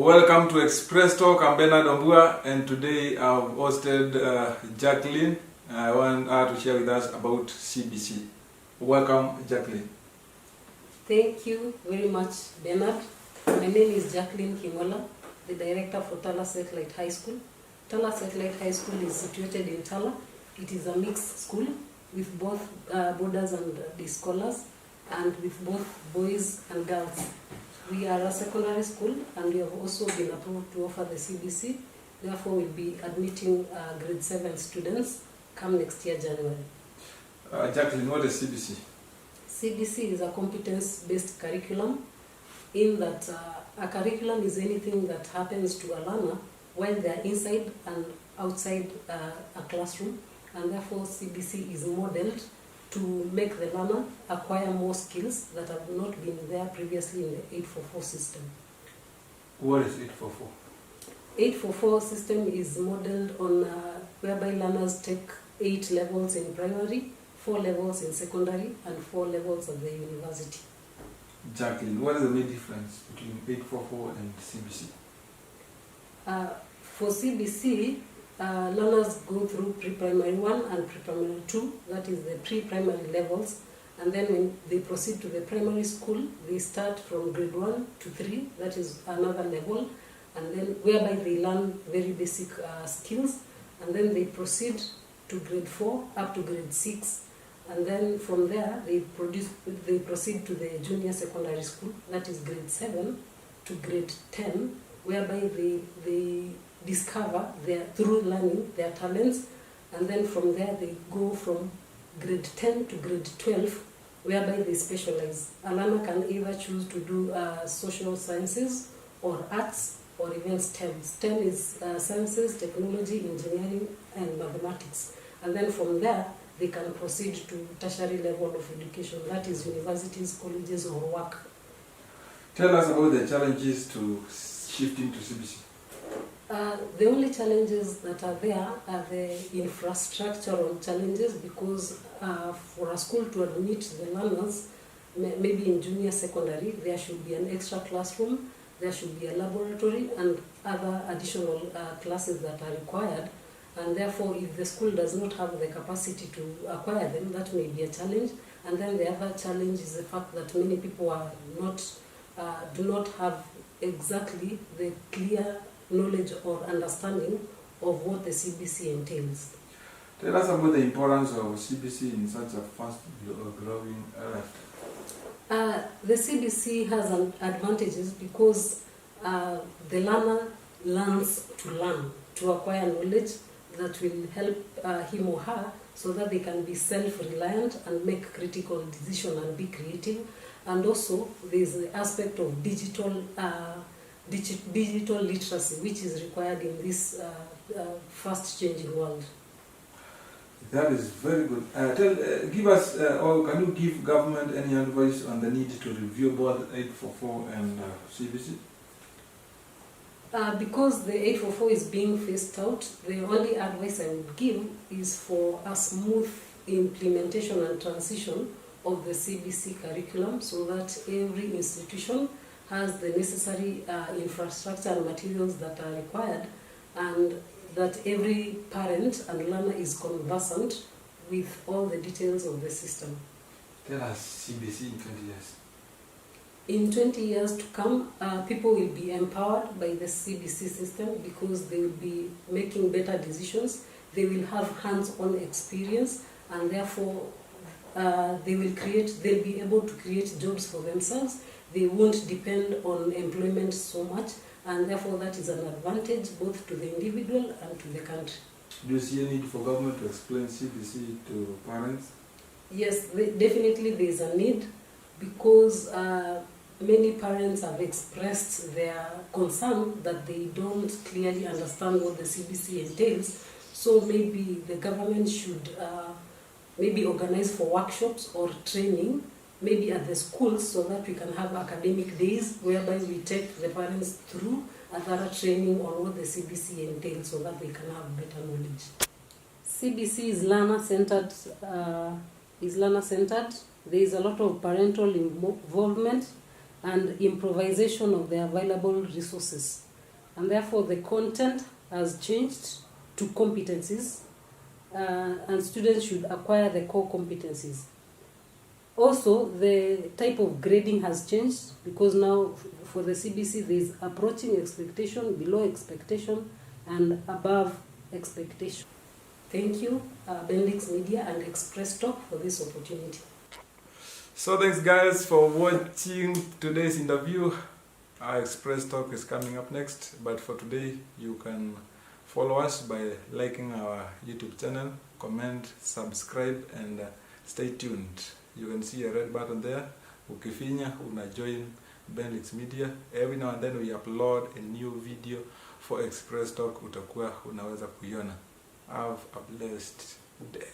Welcome to Express Talk. I'm Bernard Ombua, and today I've hosted Jackline. I want her to share with us about CBC. Welcome, Jackline. Thank you very much, Bernard. My name is Jackline Kingola, the director for Tala Satellite High School. Tala Satellite High School is situated in Tala. It is a mixed school with both boarders and day scholars, and with both boys and girls. We are a secondary school, and we have also been approved to offer the CBC. Therefore, we'll be admitting grade 7 students come next year, January. Jackline, what is CBC? CBC is a competence-based curriculum, in that a curriculum is anything that happens to a learner while they are inside and outside a classroom, and therefore CBC is modeled to make the learner acquire more skills that have not been there previously in the 844 system. What is 844? 844 system is modeled on whereby learners take 8 levels in primary, 4 levels in secondary, and 4 levels at the university. Jackline, what is the main difference between 844 and CBC? For CBC, learners go through pre-primary 1 and pre-primary 2, that is the pre-primary levels, and then when they proceed to the primary school, they start from grade 1 to 3, that is another level, and then whereby they learn very basic skills, and then they proceed to grade 4 up to grade 6, and then from there they proceed to the junior secondary school, that is grade 7 to grade 10, whereby they discover through learning their talents, and then from there they go from grade 10 to grade 12, whereby they specialize. A learner can either choose to do social sciences or arts or even STEM. STEM is sciences, technology, engineering, and mathematics. And then from there they can proceed to tertiary level of education, that is universities, colleges, or work. Tell us about the challenges to shifting to CBC. The only challenges that are there are the infrastructural challenges, because for a school to admit the learners, maybe in junior secondary, there should be an extra classroom, there should be a laboratory, and other additional classes that are required. And therefore, if the school does not have the capacity to acquire them, that may be a challenge. And then the other challenge is the fact that many people are do not have exactly the clear knowledge or understanding of what the CBC entails. Tell us about the importance of CBC in such a fast-growing area. The CBC has advantages because the learner learns to learn, to acquire knowledge that will help him or her so that they can be self-reliant and make critical decisions and be creative. And also there is the aspect of digital literacy, which is required in this fast-changing world. That is very good. Give us, or can you give government any advice on the need to review both 844 and CBC? Because the 844 is being phased out, the only advice I would give is for a smooth implementation and transition of the CBC curriculum, so that every institution has the necessary infrastructure and materials that are required, and that every parent and learner is conversant with all the details of the system. Tell us CBC in 20 years. In 20 years to come, people will be empowered by the CBC system because they will be making better decisions, they will have hands-on experience, and therefore they'll be able to create jobs for themselves. They won't depend on employment so much, and therefore that is an advantage both to the individual and to the country. Do you see a need for government to explain CBC to parents? Yes, definitely there is a need, because many parents have expressed their concern that they don't clearly understand what the CBC entails. So maybe the government should maybe organize for workshops or training, maybe at the schools, so that we can have academic days whereby we take the parents through a thorough training on what the CBC entails, so that they can have better knowledge. CBC is learner-centered. There is a lot of parental involvement and improvisation of the available resources. and therefore the content has changed to competencies, and students should acquire the core competencies. Also, the type of grading has changed, because now for the CBC there is approaching expectation, below expectation, and above expectation. Thank you, Benlix Media and Express Talk, for this opportunity. So thanks guys for watching today's interview. Our Express Talk is coming up next, but for today you can follow us by liking our YouTube channel, comment, subscribe, and stay tuned. You can see a red button there. Ukifinya una join Benlix Media. Every now and then we upload a new video for Express Talk, utakuwa unaweza kuiona. Have a blessed day.